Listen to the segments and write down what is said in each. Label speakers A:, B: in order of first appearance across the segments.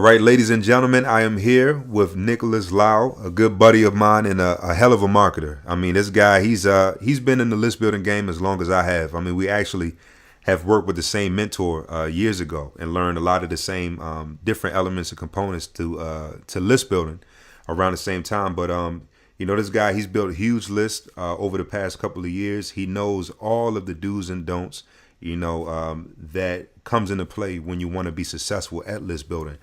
A: right, ladies and gentlemen, I am here with Nicholas Lau, a good buddy of mine and a hell of a marketer. I mean, this guy, he's been in the list building game as long as I have. I mean, we actually have worked with the same mentor years ago and learned a lot of the same different elements and components to list building around the same time. But this guy, he's built a huge list over the past couple of years. He knows all of the do's and don'ts, that comes into play when you want to be successful at list building.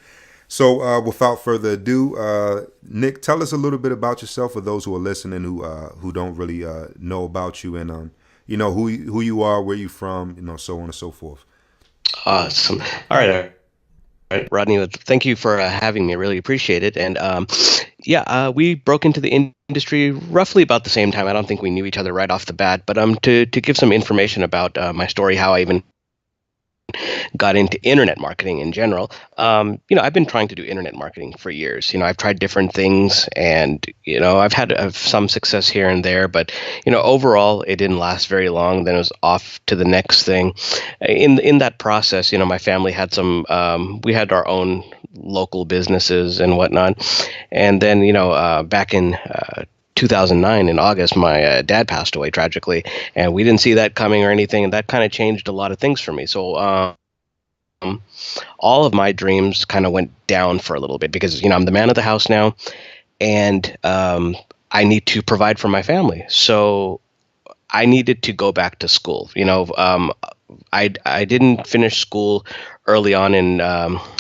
A: So without further ado, Nick, tell us a little bit about yourself for those who are listening who don't really know about you and who you are, where you from, so on and so forth.
B: Awesome. All right, Rodney, thank you for having me. I really appreciate it. And we broke into the industry roughly about the same time. I don't think we knew each other right off the bat, but to give some information about my story, how I even got into internet marketing in general. I've been trying to do internet marketing for years. I've tried different things and, I've had some success here and there, but, overall it didn't last very long. Then it was off to the next thing. In that process, my family had we had our own local businesses and whatnot. And then, back in 2009 in August, my dad passed away tragically, and we didn't see that coming or anything, and that kind of changed a lot of things for me. So all of my dreams kind of went down for a little bit because I'm the man of the house now, and I need to provide for my family. So I needed to go back to school. I didn't finish school early on in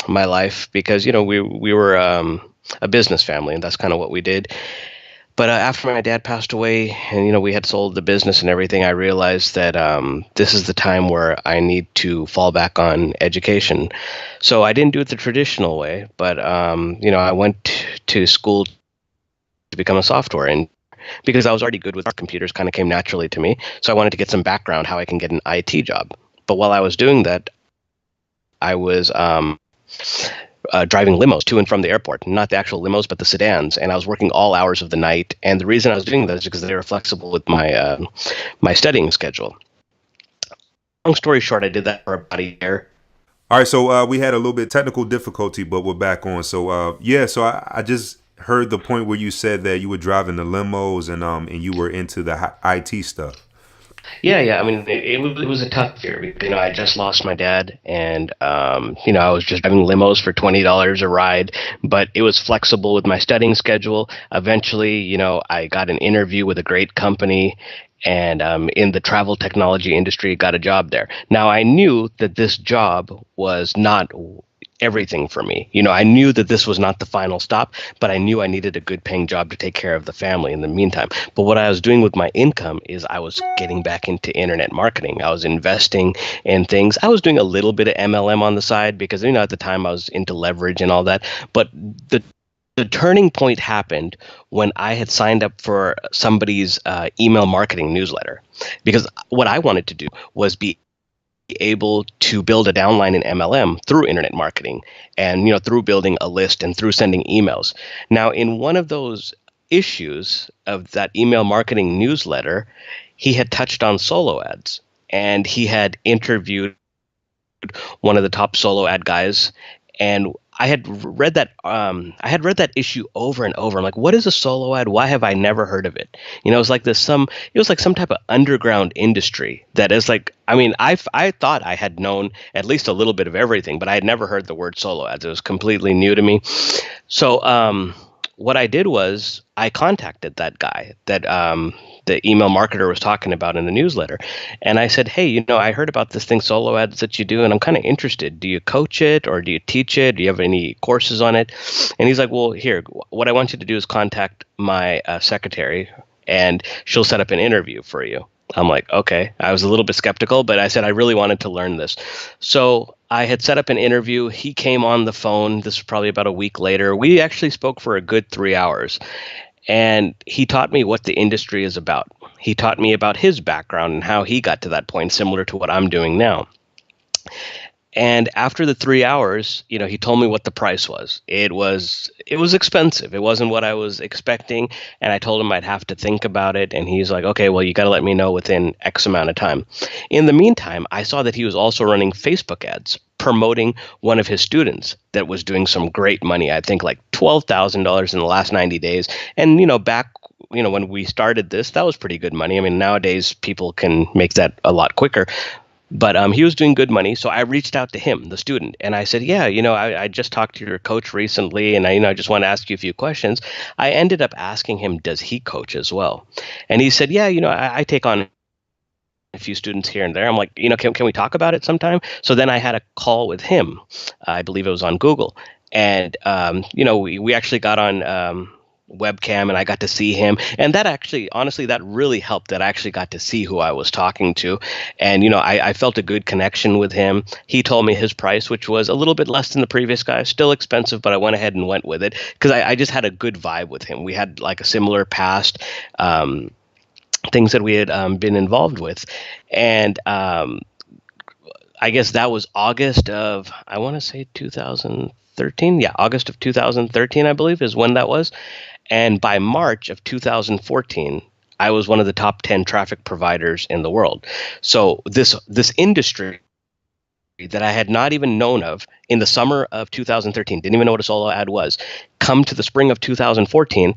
B: my life because we were a business family, and that's kind of what we did. But after my dad passed away and, we had sold the business and everything, I realized that this is the time where I need to fall back on education. So I didn't do it the traditional way, but, I went to school to become a software engineer because I was already good with computers, kind of came naturally to me. So I wanted to get some background how I can get an IT job. But while I was doing that, I was driving limos to and from the airport, not the actual limos, but the sedans. And I was working all hours of the night. And the reason I was doing that is because they were flexible with my my studying schedule. Long story short, I did that for about a year.
A: All right, so we had a little bit of technical difficulty, but we're back on. So so I just heard the point where you said that you were driving the limos and you were into the IT stuff.
B: Yeah. I mean, it was a tough year. I just lost my dad, and I was just driving limos for $20 a ride, but it was flexible with my studying schedule. Eventually, I got an interview with a great company, and in the travel technology industry, got a job there. Now, I knew that this job was not everything for me. I knew that this was not the final stop, but I knew I needed a good paying job to take care of the family in the meantime. But what I was doing with my income is I was getting back into internet marketing. I was investing in things. I was doing a little bit of MLM on the side because, at the time I was into leverage and all that. But the turning point happened when I had signed up for somebody's email marketing newsletter, because what I wanted to do was be able to build a downline in MLM through internet marketing and, through building a list and through sending emails. Now, in one of those issues of that email marketing newsletter, he had touched on solo ads, and he had interviewed one of the top solo ad guys. And I had read that issue over and over. I'm like, what is a solo ad? Why have I never heard of it? It was like some type of underground industry that is like, I thought I had known at least a little bit of everything, but I had never heard the word solo ads. It was completely new to me. So what I did was I contacted that guy that the email marketer was talking about in the newsletter. And I said, hey, I heard about this thing, solo ads that you do, and I'm kind of interested. Do you coach it or do you teach it? Do you have any courses on it? And he's like, well, here, what I want you to do is contact my secretary, and she'll set up an interview for you. I'm like, okay. I was a little bit skeptical, but I said I really wanted to learn this. So I had set up an interview. He came on the phone. This was probably about a week later. We actually spoke for a good 3 hours. And he taught me what the industry is about. He taught me about his background and how he got to that point, similar to what I'm doing now. And after the 3 hours, he told me what the price was. It was expensive. It wasn't what I was expecting. And I told him I'd have to think about it. And he's like, okay, well, you got to let me know within X amount of time. In the meantime, I saw that he was also running Facebook ads promoting one of his students that was doing some great money. I think like $12,000 in the last 90 days. And, back when we started this, that was pretty good money. I mean, nowadays people can make that a lot quicker. But he was doing good money, so I reached out to him, the student, and I said, "Yeah, I just talked to your coach recently, and I just want to ask you a few questions." I ended up asking him, "Does he coach as well?" And he said, "Yeah, I take on a few students here and there." I'm like, can we talk about it sometime? So then I had a call with him. I believe it was on Google, and we actually got on. Webcam, and I got to see him, and that actually, honestly, that really helped, that I actually got to see who I was talking to. And I felt a good connection with him. He told me his price, which was a little bit less than the previous guy, still expensive, but I went ahead and went with it because I just had a good vibe with him. We had like a similar past, things that we had been involved with. And I guess that was August of, I want to say 2013. Yeah, August of 2013, I believe, is when that was. And by March of 2014, I was one of the top 10 traffic providers in the world. So this industry that I had not even known of in the summer of 2013, didn't even know what a solo ad was, come to the spring of 2014,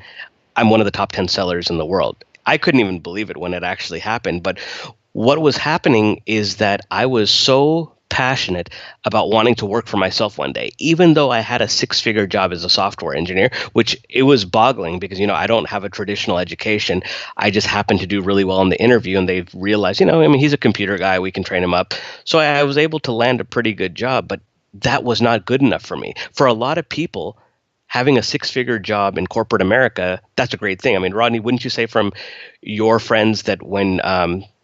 B: I'm one of the top 10 sellers in the world. I couldn't even believe it when it actually happened. But what was happening is that I was so passionate about wanting to work for myself one day, even though I had a six-figure job as a software engineer, which it was boggling because, I don't have a traditional education. I just happened to do really well in the interview, and they've realized, he's a computer guy. We can train him up. So I was able to land a pretty good job, but that was not good enough for me. For a lot of people, having a six-figure job in corporate America, that's a great thing. I mean, Rodney, wouldn't you say from your friends that when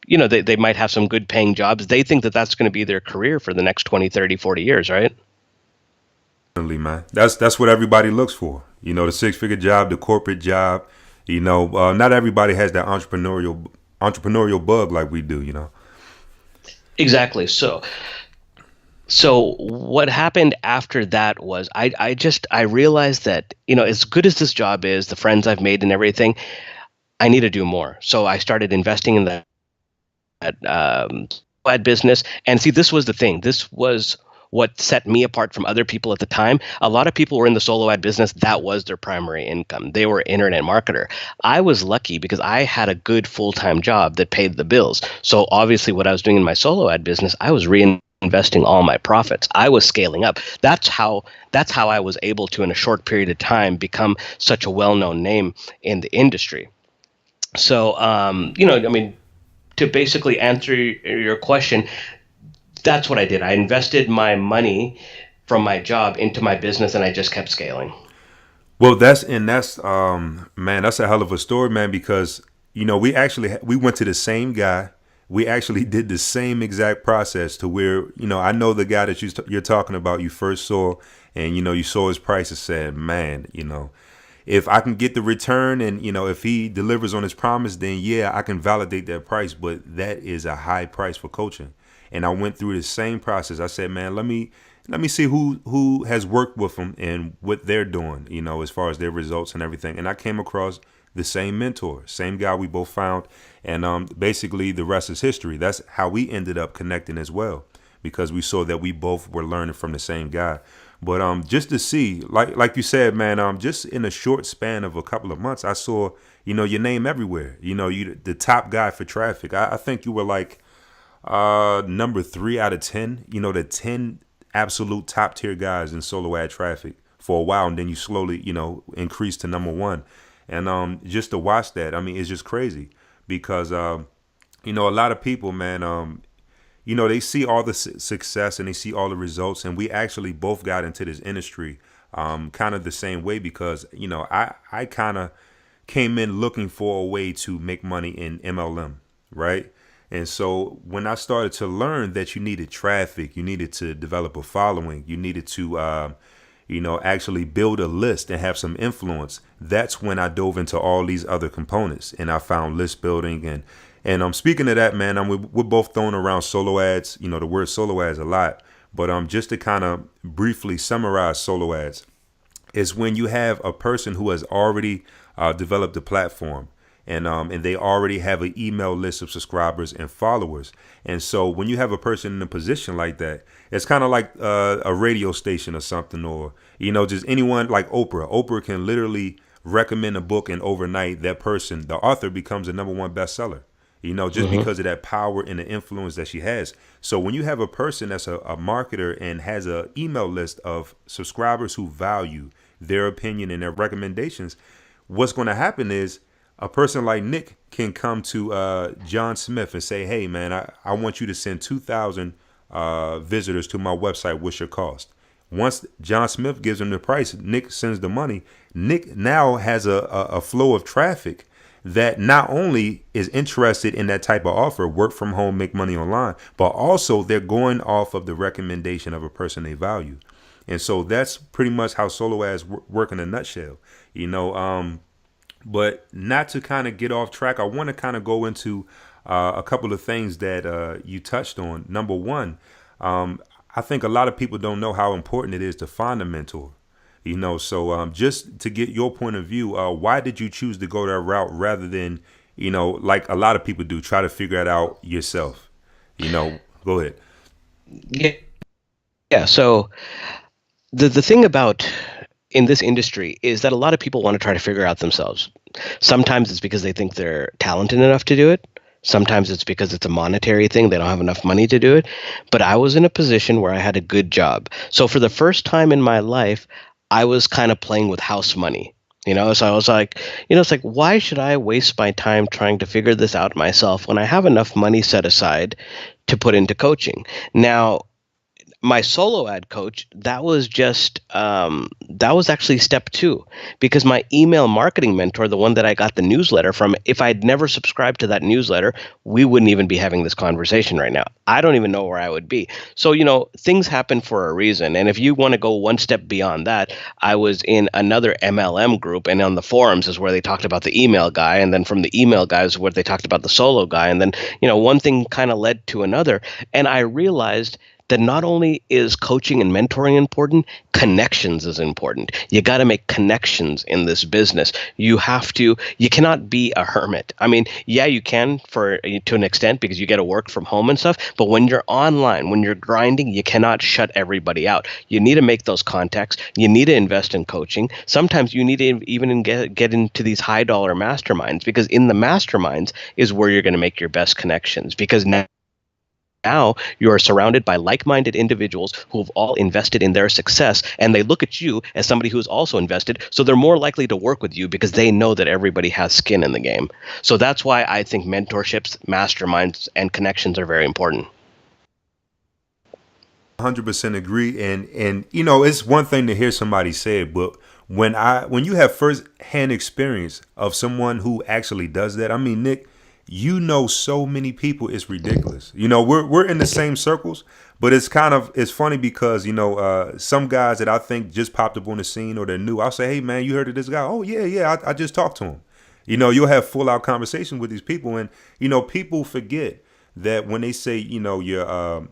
B: they might have some good paying jobs, they think that that's going to be their career for the next 20, 30, 40 years, right?
A: Definitely, man. That's what everybody looks for. The six-figure job, the corporate job. Not everybody has that entrepreneurial bug like we do.
B: Exactly. So what happened after that was I realized that, as good as this job is, the friends I've made and everything, I need to do more. So I started investing in that ad business. And see, this was the thing. This was what set me apart from other people at the time. A lot of people were in the solo ad business. That was their primary income. They were internet marketer. I was lucky because I had a good full-time job that paid the bills. So obviously what I was doing in my solo ad business, I was reinvesting all my profits. I was scaling up. That's how I was able to, in a short period of time, become such a well-known name in the industry. So, to basically answer your question, that's what I did. I invested my money from my job into my business, and I just kept scaling.
A: Well, that's man, that's a hell of a story, man. Because we went to the same guy. We actually did the same exact process to where I know the guy that you're talking about. You first saw, and you saw his price and said, man, if I can get the return and, if he delivers on his promise, then yeah, I can validate that price. But that is a high price for coaching. And I went through the same process. I said, man, let me see who has worked with them and what they're doing, as far as their results and everything. And I came across the same mentor, same guy we both found. And basically the rest is history. That's how we ended up connecting as well, because we saw that we both were learning from the same guy. But just to see, like you said, man, just in a short span of a couple of months, I saw, your name everywhere. You the top guy for traffic. I think you were like number 3 out of 10. The 10 absolute top tier guys in solo ad traffic for a while, and then you slowly, increase to number 1. And just to watch that, I mean, it's just crazy because a lot of people, man, they see all the success and they see all the results. And we actually both got into this industry kind of the same way because, I kind of came in looking for a way to make money in MLM, right? And so when I started to learn that you needed traffic, you needed to develop a following, you needed to, actually build a list and have some influence, that's when I dove into all these other components. And I found list building and speaking of that, man, we're both throwing around solo ads, the word solo ads a lot. But just to kind of briefly summarize solo ads, is when you have a person who has already developed a platform, and they already have an email list of subscribers and followers. And so when you have a person in a position like that, it's kind of like a radio station or something, or just anyone like Oprah. Oprah can literally recommend a book, and overnight that person, the author, becomes a number one bestseller. Just because of that power and the influence that she has. So when you have a person that's a marketer and has an email list of subscribers who value their opinion and their recommendations, what's going to happen is a person like Nick can come to John Smith and say, hey, man, I want you to send 2,000 visitors to my website. What's your cost? Once John Smith gives him the price, Nick sends the money. Nick now has a flow of traffic that not only is interested in that type of offer, work from home, make money online, but also they're going off of the recommendation of a person they value. And so that's pretty much how solo ads work in a nutshell, but not to kind of get off track. I want to kind of go into a couple of things that you touched on. Number one, I think a lot of people don't know how important it is to find a mentor. So just to get your point of view, why did you choose to go that route rather than, like a lot of people do, try to figure it out yourself? Go ahead.
B: Yeah. Yeah. So the thing about in this industry is that a lot of people want to try to figure out themselves. Sometimes it's because they think they're talented enough to do it. Sometimes it's because it's a monetary thing. They don't have enough money to do it. But I was in a position where I had a good job. So for the first time in my life, I was kind of playing with house money. So I was like, it's like, why should I waste my time trying to figure this out myself when I have enough money set aside to put into coaching? Now, my solo ad coach, that was actually step two, because my email marketing mentor, the one that I got the newsletter from, if I'd never subscribed to that newsletter, we wouldn't even be having this conversation right now. I don't even know where I would be. So, things happen for a reason. And if you want to go one step beyond that, I was in another MLM group, and on the forums is where they talked about the email guy. And then from the email guy is where they talked about the solo guy. And then, one thing kind of led to another. And I realized that not only is coaching and mentoring important, connections is important. You got to make connections in this business. You cannot be a hermit. I mean, yeah, you can to an extent because you get to work from home and stuff. But when you're online, when you're grinding, you cannot shut everybody out. You need to make those contacts. You need to invest in coaching. Sometimes you need to even get into these high dollar masterminds, because in the masterminds is where you're going to make your best connections, because now you are surrounded by like-minded individuals who have all invested in their success, and they look at you as somebody who's also invested, so they're more likely to work with you because they know that everybody has skin in the game. So that's why I think mentorships, masterminds, and connections are very important.
A: 100% agree. And it's one thing to hear somebody say it, but when you have first hand experience of someone who actually does that, I mean, Nick, so many people, it's ridiculous. We're in the same circles, but it's funny because some guys that I think just popped up on the scene or they're new, I'll say, hey man, you heard of this guy? Oh yeah, I just talked to him. You'll have full out conversation with these people, and people forget that when they say your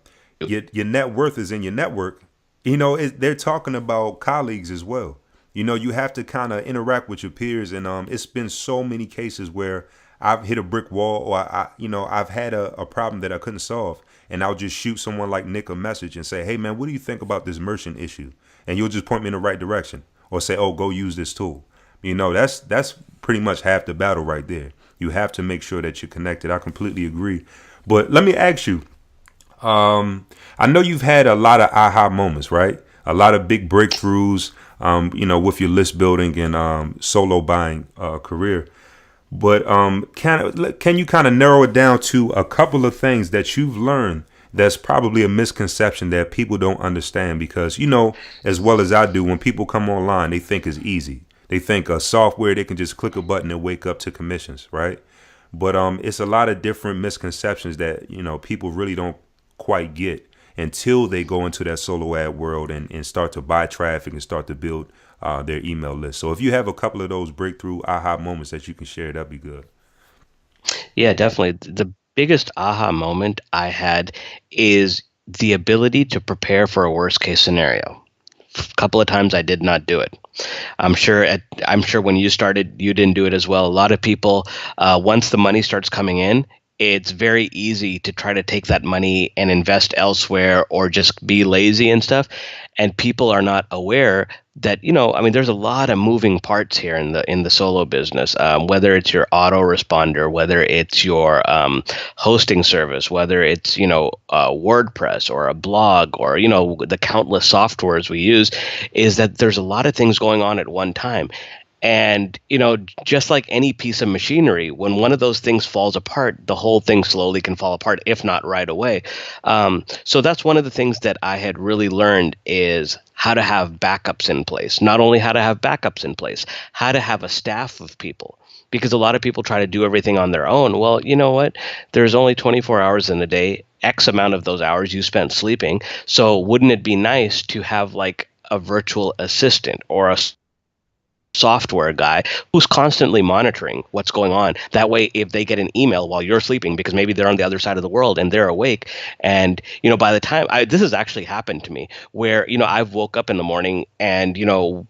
A: net worth is in your network, they're talking about colleagues as well. You have to kind of interact with your peers, and it's been so many cases where I've hit a brick wall, or I've had a problem that I couldn't solve, and I'll just shoot someone like Nick a message and say, hey man, what do you think about this merchant issue? And you'll just point me in the right direction, or say, oh, go use this tool. That's pretty much half the battle right there. You have to make sure that you're connected. I completely agree. But let me ask you, I know you've had a lot of aha moments, right? A lot of big breakthroughs, with your list building and solo buying career. But can you kind of narrow it down to a couple of things that you've learned that's probably a misconception that people don't understand? Because, as well as I do, when people come online, they think it's easy. They think a software, they can just click a button and wake up to commissions, right? But it's a lot of different misconceptions that, people really don't quite get until they go into that solo ad world and start to buy traffic and start to build their email list. So if you have a couple of those breakthrough aha moments that you can share, that'd be good.
B: Yeah, definitely. The biggest aha moment I had is the ability to prepare for a worst case scenario. A couple of times I did not do it. I'm sure when you started, you didn't do it as well. A lot of people, once the money starts coming in, it's very easy to try to take that money and invest elsewhere or just be lazy and stuff. And people are not aware that, I mean, there's a lot of moving parts here in the solo business. Whether it's your autoresponder, whether it's your hosting service, whether it's WordPress or a blog or the countless softwares we use, is that there's a lot of things going on at one time. And, just like any piece of machinery, when one of those things falls apart, the whole thing slowly can fall apart, if not right away. So that's one of the things that I had really learned is how to have backups in place. Not only how to have backups in place, how to have a staff of people. Because a lot of people try to do everything on their own. Well, you know what? There's only 24 hours in a day. X amount of those hours you spent sleeping. So wouldn't it be nice to have like a virtual assistant or a software guy who's constantly monitoring what's going on? That way, if they get an email while you're sleeping, because maybe they're on the other side of the world and they're awake, and by the time this has actually happened to me, where I've woke up in the morning and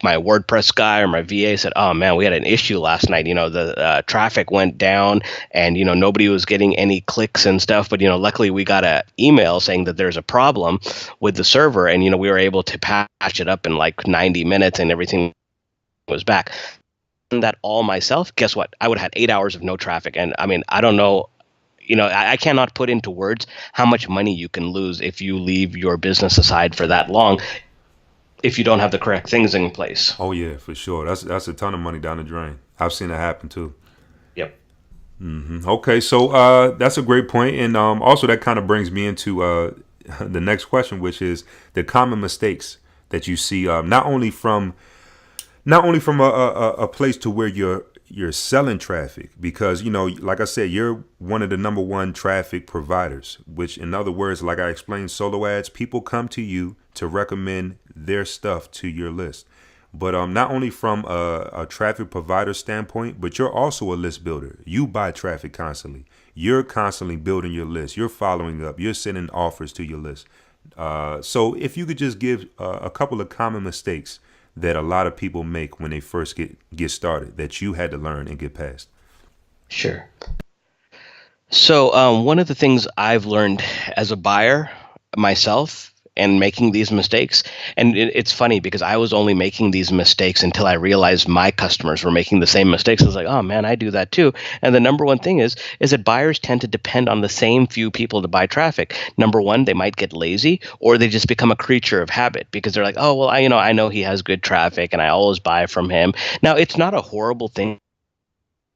B: my WordPress guy or my VA said, "Oh man, we had an issue last night. The traffic went down and nobody was getting any clicks and stuff. But luckily we got an email saying that there's a problem with the server, and we were able to patch it up in like 90 minutes and everything was back." And that all myself, guess what? I would have had 8 hours of no traffic. And I mean, I don't know, I cannot put into words how much money you can lose if you leave your business aside for that long if you don't have the correct things in place.
A: Oh yeah, for sure. That's a ton of money down the drain. I've seen it happen too.
B: Yep.
A: Okay, so that's a great point, and also that kind of brings me into the next question, which is the common mistakes that you see, not only from a place to where you're selling traffic, because like I said, you're one of the number one traffic providers, which in other words, like I explained, solo ads, people come to you to recommend their stuff to your list. But not only from a traffic provider standpoint, but you're also a list builder. You buy traffic constantly. You're constantly building your list. You're following up. You're sending offers to your list. So if you could just give a couple of common mistakes that a lot of people make when they first get started that you had to learn and get past.
B: Sure. So one of the things I've learned as a buyer myself and making these mistakes, and it's funny because I was only making these mistakes until I realized my customers were making the same mistakes. I was like, oh man, I do that too. And the number one thing is that buyers tend to depend on the same few people to buy traffic. Number one, they might get lazy, or they just become a creature of habit because they're like, oh well, I know he has good traffic and I always buy from him. Now, it's not a horrible thing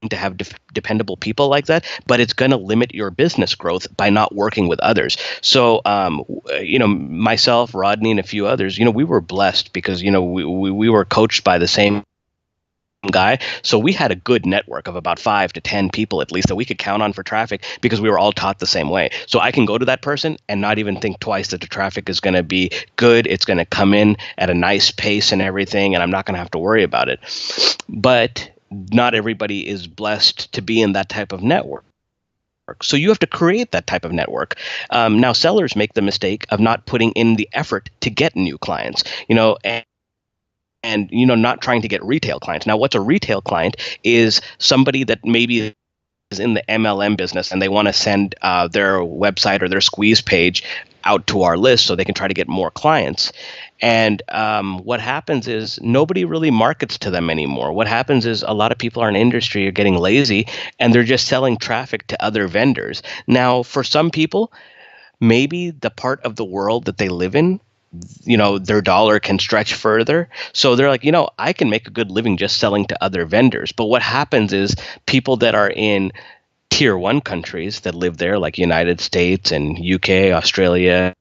B: to have dependable people like that, but it's going to limit your business growth by not working with others. So, myself, Rodney, and a few others, we were blessed because, we were coached by the same guy. So we had a good network of about 5 to 10 people at least that we could count on for traffic because we were all taught the same way. So I can go to that person and not even think twice that the traffic is going to be good. It's going to come in at a nice pace and everything, and I'm not going to have to worry about it. But not everybody is blessed to be in that type of network. So you have to create that type of network. Now, sellers make the mistake of not putting in the effort to get new clients, and not trying to get retail clients. Now, what's a retail client is somebody that maybe is in the MLM business and they want to send their website or their squeeze page out to our list so they can try to get more clients. And what happens is nobody really markets to them anymore. What happens is a lot of people in our industry are getting lazy and they're just selling traffic to other vendors. Now, for some people, maybe the part of the world that they live in, their dollar can stretch further. So they're like, I can make a good living just selling to other vendors. But what happens is people that are in tier 1 countries that live there, like United States and UK, Australia,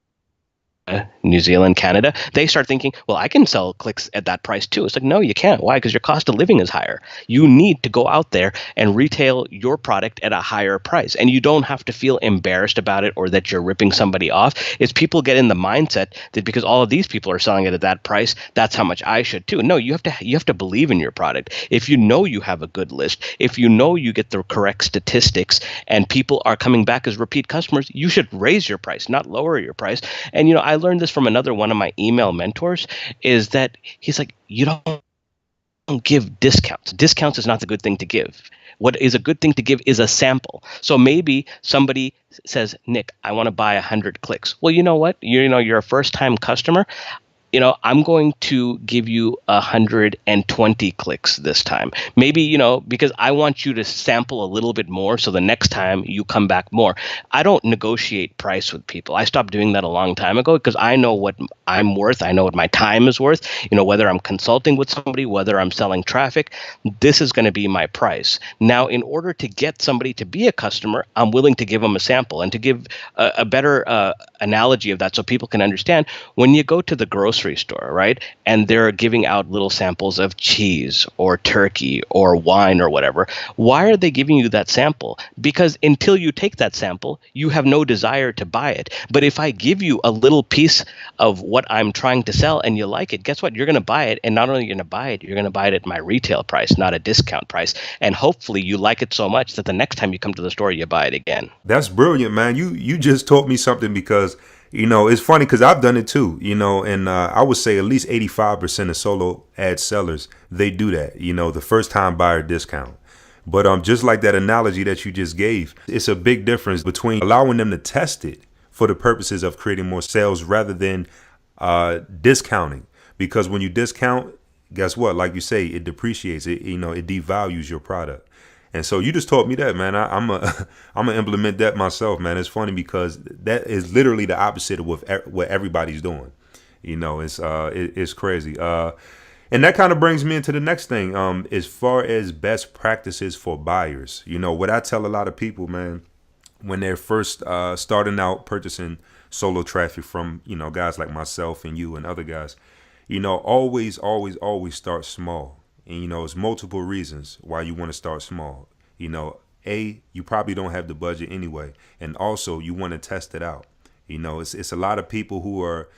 B: New Zealand, Canada, they start thinking, well, I can sell clicks at that price too. It's like, no, you can't. Why? Because your cost of living is higher. You need to go out there and retail your product at a higher price. And you don't have to feel embarrassed about it or that you're ripping somebody off. It's people get in the mindset that because all of these people are selling it at that price, that's how much I should too. No, you have to believe in your product. If you know you have a good list, if you know you get the correct statistics and people are coming back as repeat customers, you should raise your price, not lower your price. And I learned this from another one of my email mentors, is that he's like, you don't give discounts. Discounts is not the good thing to give. What is a good thing to give is a sample. So maybe somebody says, Nick, I want to buy 100 clicks. Well, you know what? You're a first time customer. I'm going to give you 120 clicks this time. Maybe, because I want you to sample a little bit more so the next time you come back more. I don't negotiate price with people. I stopped doing that a long time ago because I know what I'm worth. I know what my time is worth. Whether I'm consulting with somebody, whether I'm selling traffic, this is going to be my price. Now, in order to get somebody to be a customer, I'm willing to give them a sample. And to give a better analogy of that so people can understand, when you go to the grocery store, right, and they're giving out little samples of cheese or turkey or wine or whatever, why are they giving you that sample? Because until you take that sample, you have no desire to buy it. But if I give you a little piece of what I'm trying to sell and you like it, guess what? You're going to buy it. And not only are you going to buy it, you're going to buy it at my retail price, not a discount price. And hopefully you like it so much that the next time you come to the store, you buy it again.
A: That's brilliant, man. You just taught me something because it's funny because I've done it too. And I would say at least 85% of solo ad sellers, they do that. The first time buyer discount. But just like that analogy that you just gave, it's a big difference between allowing them to test it for the purposes of creating more sales rather than discounting. Because when you discount, guess what? Like you say, it depreciates. It devalues your product. And so you just taught me that, man. I'm gonna implement that myself, man. It's funny because that is literally the opposite of what everybody's doing. It's crazy. And that kind of brings me into the next thing. As far as best practices for buyers, what I tell a lot of people, man, when they're first starting out purchasing solo traffic from guys like myself and you and other guys, always start small. And it's multiple reasons why you want to start small. You probably don't have the budget anyway, and also you want to test it out. It's a lot of people who are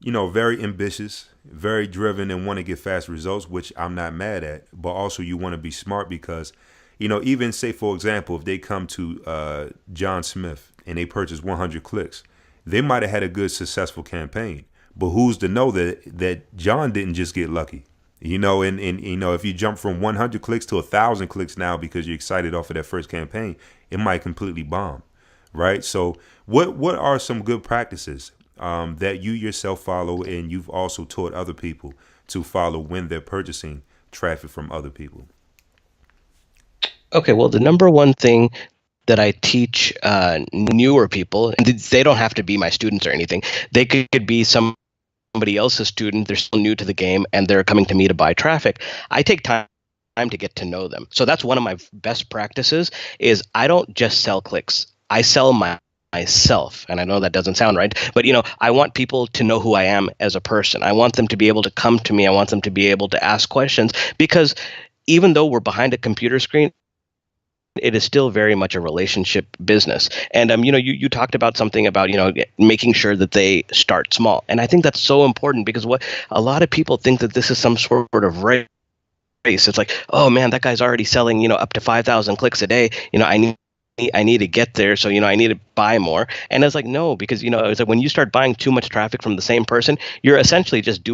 A: very ambitious, very driven, and want to get fast results, which I'm not mad at. But also you want to be smart because even say, for example, if they come to John Smith and they purchase 100 clicks, they might have had a good successful campaign, but who's to know that John didn't just get lucky? And if you jump from 100 clicks to 1,000 clicks now because you're excited off of that first campaign, it might completely bomb, right? So what are some good practices that you yourself follow and you've also taught other people to follow when they're purchasing traffic from other people?
B: Okay, well, the number one thing that I teach newer people, and they don't have to be my students or anything, they could be somebody else's student, they're still new to the game, and they're coming to me to buy traffic. I take time to get to know them. So that's one of my best practices is I don't just sell clicks. I sell myself. And I know that doesn't sound right, but I want people to know who I am as a person. I want them to be able to come to me. I want them to be able to ask questions because even though we're behind a computer screen, it is still very much a relationship business. And you talked about something about making sure that they start small, and I think that's so important because what a lot of people think that this is some sort of race. It's like, oh man, that guy's already selling up to 5,000 clicks a day. I need to get there, so I need to buy more. And it's like, no, because it's like when you start buying too much traffic from the same person, you're essentially just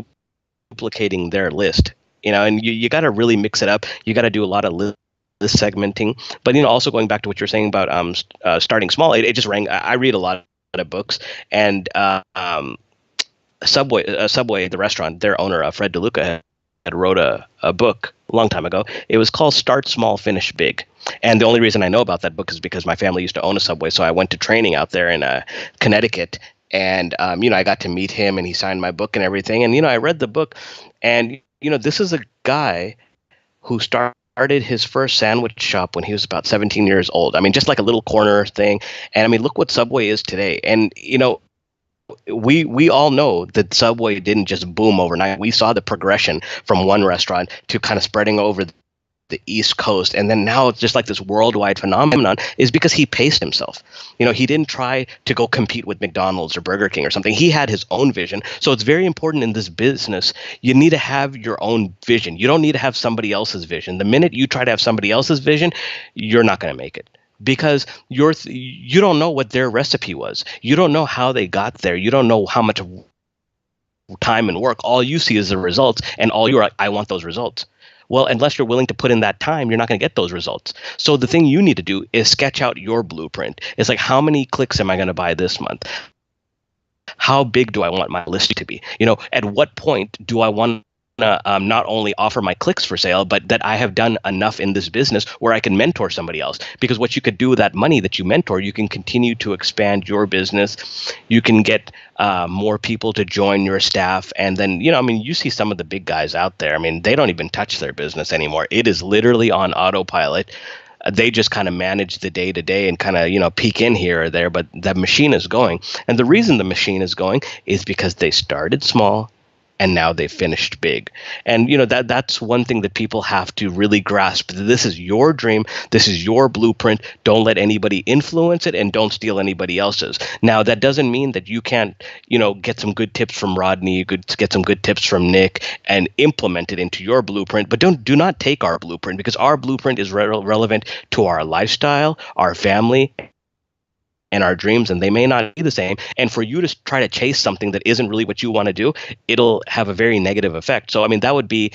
B: duplicating their list. And you got to really mix it up. You got to do a lot of list segmenting, but also going back to what you're saying about starting small, it just rang. I read a lot of books, and Subway, the restaurant, their owner, Fred DeLuca, had wrote a book a long time ago. It was called Start Small, Finish Big. And the only reason I know about that book is because my family used to own a Subway, so I went to training out there in Connecticut, and I got to meet him, and he signed my book and everything. And I read the book, and this is a guy who started his first sandwich shop when he was about 17 years old. I mean, just like a little corner thing. And I mean, look what Subway is today. And, we all know that Subway didn't just boom overnight. We saw the progression from one restaurant to kind of spreading over the East Coast, and then now it's just like this worldwide phenomenon. Is because he paced himself. He didn't try to go compete with McDonald's or Burger King or something. He had his own vision. So it's very important in this business. You need to have your own vision. You don't need to have somebody else's vision. The minute you try to have somebody else's vision, you're not going to make it. Because you don't know what their recipe was. You don't know how they got there. You don't know how much time and work. All you see is the results, and all you're like, I want those results. Well, unless you're willing to put in that time, you're not going to get those results. So the thing you need to do is sketch out your blueprint. It's like, how many clicks am I going to buy this month? How big do I want my list to be? At what point do I want to not only offer my clicks for sale, but that I have done enough in this business where I can mentor somebody else? Because what you could do with that money that you mentor, you can continue to expand your business. You can get more people to join your staff. And then, you see some of the big guys out there. They don't even touch their business anymore. It is literally on autopilot. They just kind of manage the day to day and kind of, peek in here or there, but the machine is going. And the reason the machine is going is because they started small and now they've finished big. And, that's one thing that people have to really grasp. This is your dream. This is your blueprint. Don't let anybody influence it, and don't steal anybody else's. Now, that doesn't mean that you can't, get some good tips from Rodney. You could get some good tips from Nick and implement it into your blueprint. But do not take our blueprint, because our blueprint is relevant to our lifestyle, our family, and our dreams, and they may not be the same. And for you to try to chase something that isn't really what you want to do, it'll have a very negative effect. So, that would be,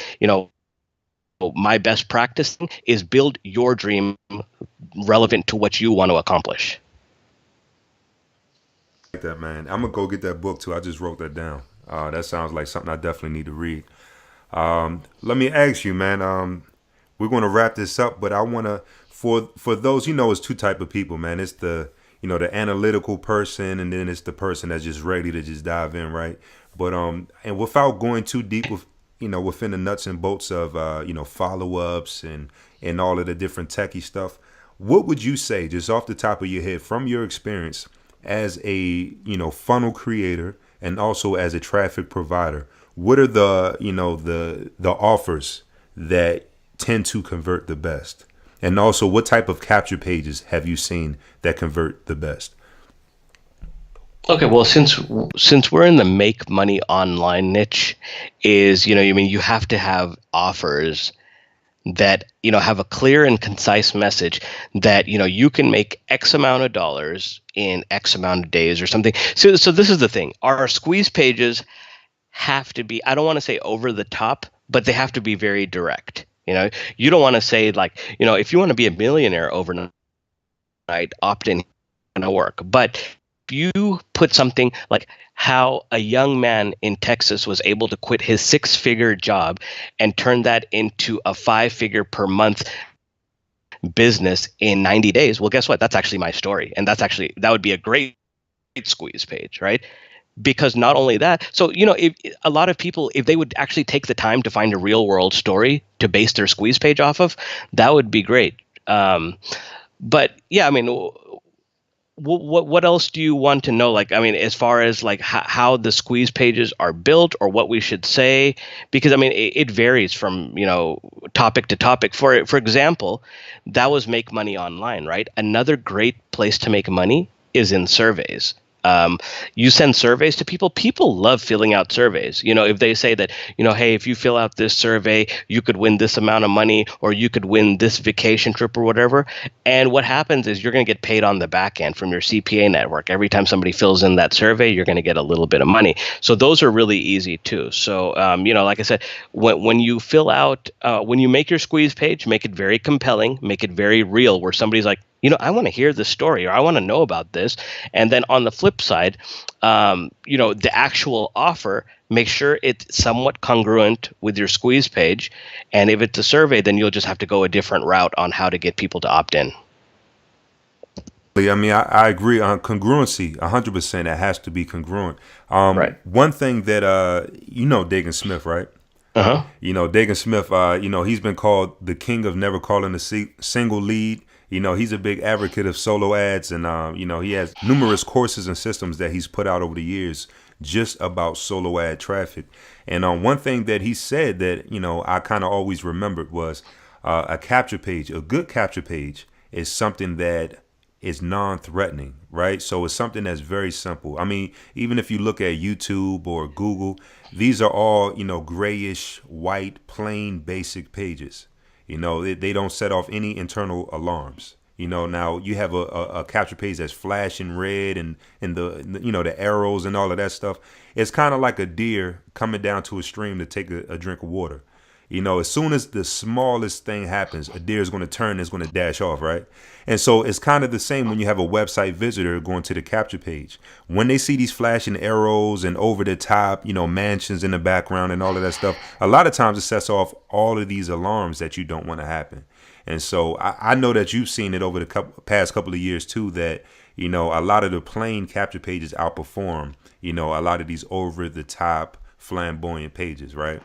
B: my best practice is build your dream relevant to what you want to accomplish.
A: Like that, man. I'm gonna go get that book too. I just wrote that down. That sounds like something I definitely need to read. Let me ask you, man. We're gonna wrap this up, but I wanna for those, it's two type of people, man. It's the analytical person, and then it's the person that's just ready to just dive in, right? But and without going too deep with within the nuts and bolts of follow ups and all of the different techie stuff, what would you say, just off the top of your head, from your experience as a funnel creator and also as a traffic provider? What are the offers that tend to convert the best? And also, what type of capture pages have you seen that convert the best?
B: Okay, well, since we're in the make money online niche, you have to have offers that have a clear and concise message that you can make X amount of dollars in X amount of days or something. So this is the thing. Our squeeze pages have to be, I don't want to say over the top, but they have to be very direct. You don't want to say, like, if you want to be a millionaire overnight, opt in, gonna work. But if you put something like how a young man in Texas was able to quit his 6-figure job and turn that into a 5-figure per month business in 90 days, well, guess what? That's actually my story. And that would be a great squeeze page, right? Because not only that, so, if a lot of people, if they would actually take the time to find a real world story to base their squeeze page off of, that would be great. But yeah, what else do you want to know? Like, as far as like how the squeeze pages are built, or what we should say, because it varies from, topic to topic. For example, that was Make Money Online, right? Another great place to make money is in surveys. You send surveys to people. People love filling out surveys. If they say that, hey, if you fill out this survey, you could win this amount of money, or you could win this vacation trip or whatever. And what happens is you're going to get paid on the back end from your CPA network. Every time somebody fills in that survey, you're going to get a little bit of money. So those are really easy too. So, like I said, when you fill out, when you make your squeeze page, make it very compelling, make it very real, where somebody's like, I want to hear this story, or I want to know about this. And then on the flip side, the actual offer, make sure it's somewhat congruent with your squeeze page. And if it's a survey, then you'll just have to go a different route on how to get people to opt in.
A: I agree on congruency 100%. It has to be congruent.
B: Right.
A: One thing that, Dagan Smith, right?
B: Uh-huh.
A: Dagan Smith, he's been called the king of never calling a single lead. He's a big advocate of solo ads, and he has numerous courses and systems that he's put out over the years just about solo ad traffic. And one thing that he said that I kind of always remembered was a capture page. A good capture page is something that is non-threatening, right? So it's something that's very simple. I mean, even if you look at YouTube or Google, these are all grayish, white, plain, basic pages. They don't set off any internal alarms. Now you have a capture page that's flashing red and the arrows and all of that stuff. It's kind of like a deer coming down to a stream to take a drink of water. As soon as the smallest thing happens, a deer is going to turn and it's going to dash off, right? And so it's kind of the same when you have a website visitor going to the capture page. When they see these flashing arrows and over the top, mansions in the background and all of that stuff, a lot of times it sets off all of these alarms that you don't want to happen. And so I know that you've seen it over the past couple of years too, that, a lot of the plain capture pages outperform, a lot of these over the top flamboyant pages, right?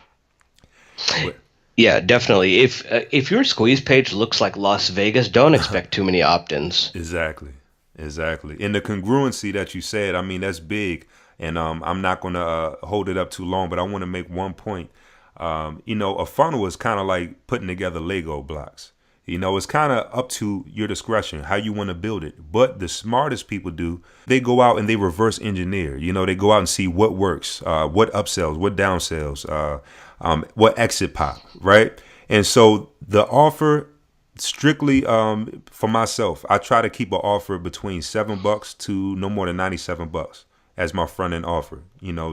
B: Yeah, definitely. If your squeeze page looks like Las Vegas, don't expect too many opt-ins.
A: Exactly. And the congruency that you said, I mean, that's big. And I'm not going to hold it up too long, but I want to make one point. A funnel is kind of like putting together Lego blocks. It's kind of up to your discretion how you want to build it. But the smartest people they go out and they reverse engineer. They go out and see what works, what upsells, what downsells, what exit pop, right? And so the offer, strictly for myself, I try to keep an offer between $7 to no more than $97 as my front end offer,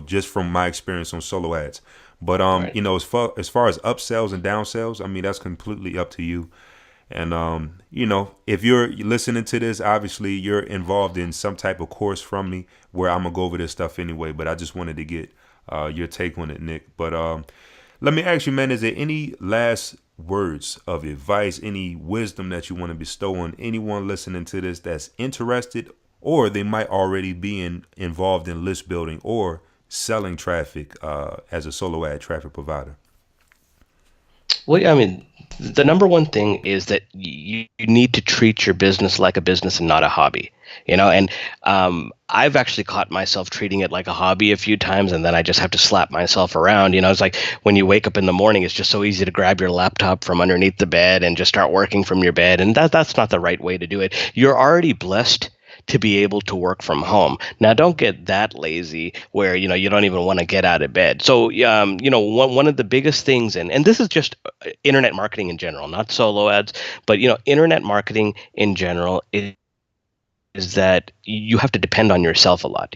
A: just from my experience on solo ads. But
B: Right.
A: as far as upsells and downsells, I mean, that's completely up to you. And if you're listening to this, obviously you're involved in some type of course from me where I'm gonna go over this stuff anyway. But I just wanted to get your take on it, Nick. But let me ask you, man, is there any last words of advice, any wisdom that you want to bestow on anyone listening to this that's interested, or they might already be involved in list building or selling traffic as a solo ad traffic provider?
B: Well, I mean, the number one thing is that you need to treat your business like a business and not a hobby. And I've actually caught myself treating it like a hobby a few times, and then I just have to slap myself around. It's like when you wake up in the morning, it's just so easy to grab your laptop from underneath the bed and just start working from your bed, and that's not the right way to do it. You're already blessed to be able to work from home. Now, don't get that lazy where, you don't even want to get out of bed. So, one of the biggest things, and this is just internet marketing in general, not solo ads, but, internet marketing in general is that you have to depend on yourself a lot.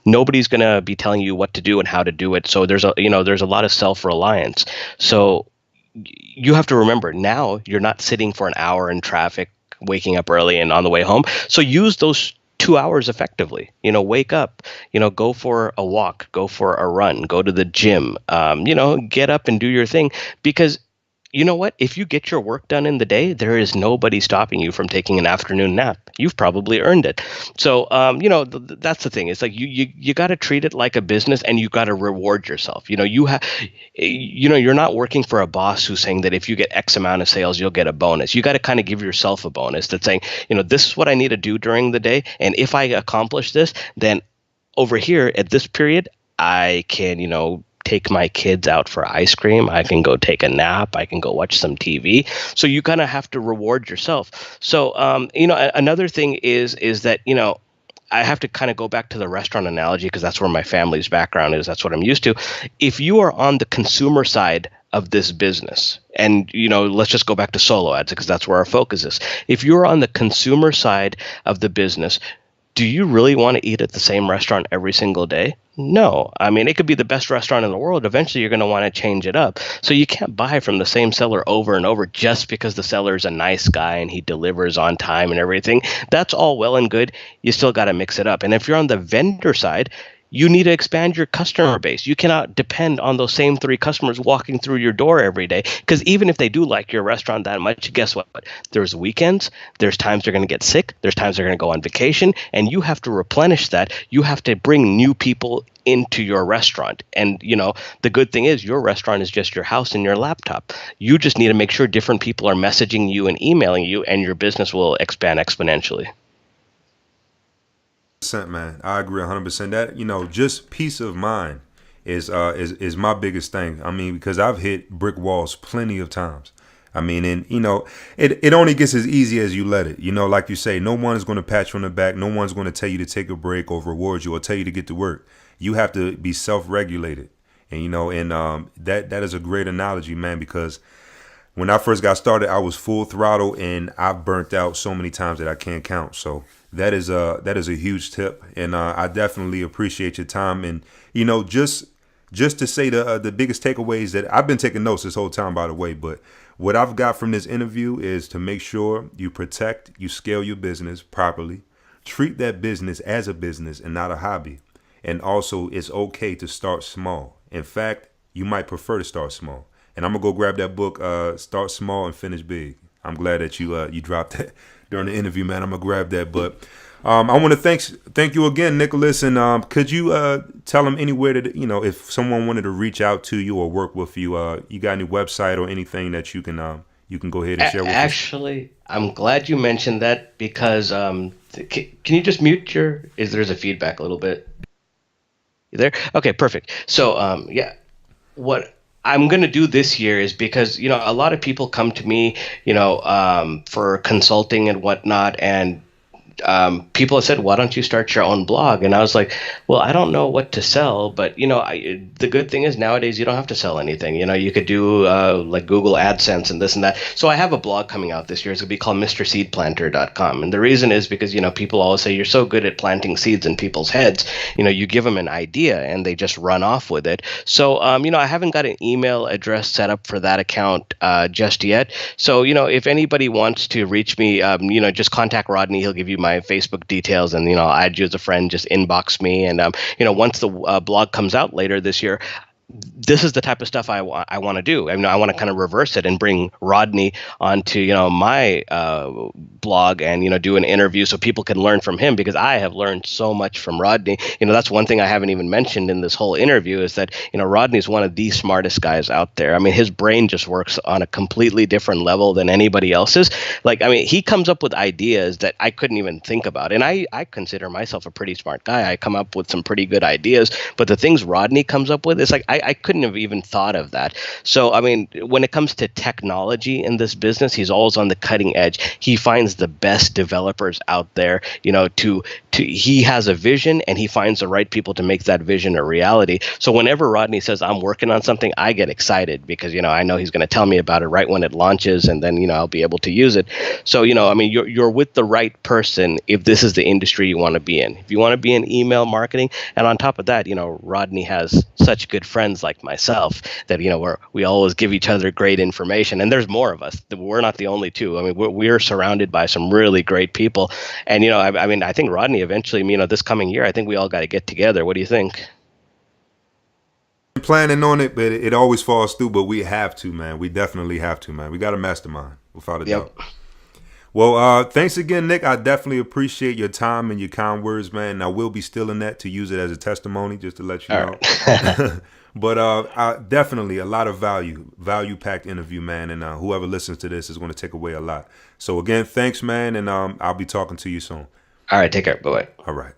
B: Nobody's going to be telling you what to do and how to do it. So there's a lot of self-reliance. So you have to remember, now you're not sitting for an hour in traffic, waking up early and on the way home. So use those 2 hours effectively. Wake up, go for a walk, go for a run, go to the gym, get up and do your thing. Because you know what? If you get your work done in the day, there is nobody stopping you from taking an afternoon nap. You've probably earned it. So, that's the thing. It's like you got to treat it like a business, and you got to reward yourself. You're not working for a boss who's saying that if you get X amount of sales, you'll get a bonus. You got to kind of give yourself a bonus that's saying, this is what I need to do during the day, and if I accomplish this, then over here at this period, I can, take my kids out for ice cream. I can go take a nap. I can go watch some TV. So you kind of have to reward yourself. So, another thing is that, I have to kind of go back to the restaurant analogy because that's where my family's background is. That's what I'm used to. If you are on the consumer side of this business, and, let's just go back to solo ads because that's where our focus is. If you're on the consumer side of the business, do you really want to eat at the same restaurant every single day? No. I mean, it could be the best restaurant in the world. Eventually, you're going to want to change it up. So you can't buy from the same seller over and over just because the seller is a nice guy and he delivers on time and everything. That's all well and good. You still got to mix it up. And if you're on the vendor side, you need to expand your customer base. You cannot depend on those same 3 customers walking through your door every day. Because even if they do like your restaurant that much, guess what? There's weekends, there's times they're going to get sick, there's times they're going to go on vacation, and you have to replenish that. You have to bring new people into your restaurant. And the good thing is your restaurant is just your house and your laptop. You just need to make sure different people are messaging you and emailing you, and your business will expand exponentially.
A: Man, I agree 100%. That just peace of mind is my biggest thing. I mean, because I've hit brick walls plenty of times. I mean, and it only gets as easy as you let it. Like you say, no one is going to pat you on the back. No one's going to tell you to take a break or reward you or tell you to get to work. You have to be self-regulated, and that is a great analogy, man, because when I first got started, I was full throttle, and I've burnt out so many times that I can't count. So that is a huge tip, and I definitely appreciate your time. And just to say the biggest takeaways that I've been taking notes this whole time, by the way, but what I've got from this interview is to make sure you scale your business properly, treat that business as a business and not a hobby, and also it's okay to start small. In fact, you might prefer to start small. And I'm gonna go grab that book, Start Small and Finish Big. I'm glad that you dropped that during the interview, man. I'm gonna grab that. But I want to thank you again, Nicholas. And could you tell them anywhere that if someone wanted to reach out to you or work with you, you got any website or anything that you can go ahead and share with us?
B: Actually, I'm glad you mentioned that because can you just mute there's a feedback a little bit. You there? Okay, perfect. So yeah, what I'm going to do this year is because, a lot of people come to me, for consulting and whatnot. And people have said, why don't you start your own blog? And I was like, well, I don't know what to sell. But, the good thing is nowadays you don't have to sell anything. You could do like Google AdSense and this and that. So I have a blog coming out this year. It's going to be called MrSeedPlanter.com. And the reason is because, people always say you're so good at planting seeds in people's heads. You give them an idea and they just run off with it. So, I haven't got an email address set up for that account just yet. So, if anybody wants to reach me, just contact Rodney. He'll give you my Facebook details, and I'll add you as a friend. Just inbox me, and once the blog comes out later this year, this is the type of stuff I want to do. I want to kind of reverse it and bring Rodney onto my blog and do an interview so people can learn from him, because I have learned so much from Rodney. That's one thing I haven't even mentioned in this whole interview is that Rodney's one of the smartest guys out there. I mean, his brain just works on a completely different level than anybody else's. He comes up with ideas that I couldn't even think about, and I consider myself a pretty smart guy. I come up with some pretty good ideas, but the things Rodney comes up with, it's like I couldn't have even thought of that. So, I mean, when it comes to technology in this business, he's always on the cutting edge. He finds the best developers out there, he has a vision and he finds the right people to make that vision a reality. So whenever Rodney says I'm working on something, I get excited because, I know he's going to tell me about it right when it launches, and then, I'll be able to use it. So, I mean, you're with the right person if this is the industry you want to be in. If you want to be in email marketing, and on top of that, Rodney has such good friends like myself that we always give each other great information, and there's more of us. We're not the only two. I mean, we're surrounded by some really great people, and I mean, I think Rodney eventually, this coming year, I think we all got to get together. What do you think?
A: I'm planning on it, but it always falls through. But we have to, man. We definitely have to, man. We got a mastermind without a doubt. Well, thanks again, Nick. I definitely appreciate your time and your kind words, man. And I will be stealing that to use it as a testimony, just to let you know. Right. But definitely a lot of value-packed interview, man. And whoever listens to this is going to take away a lot. So again, thanks, man. And I'll be talking to you soon.
B: All right. Take care. Bye-bye.
A: All right.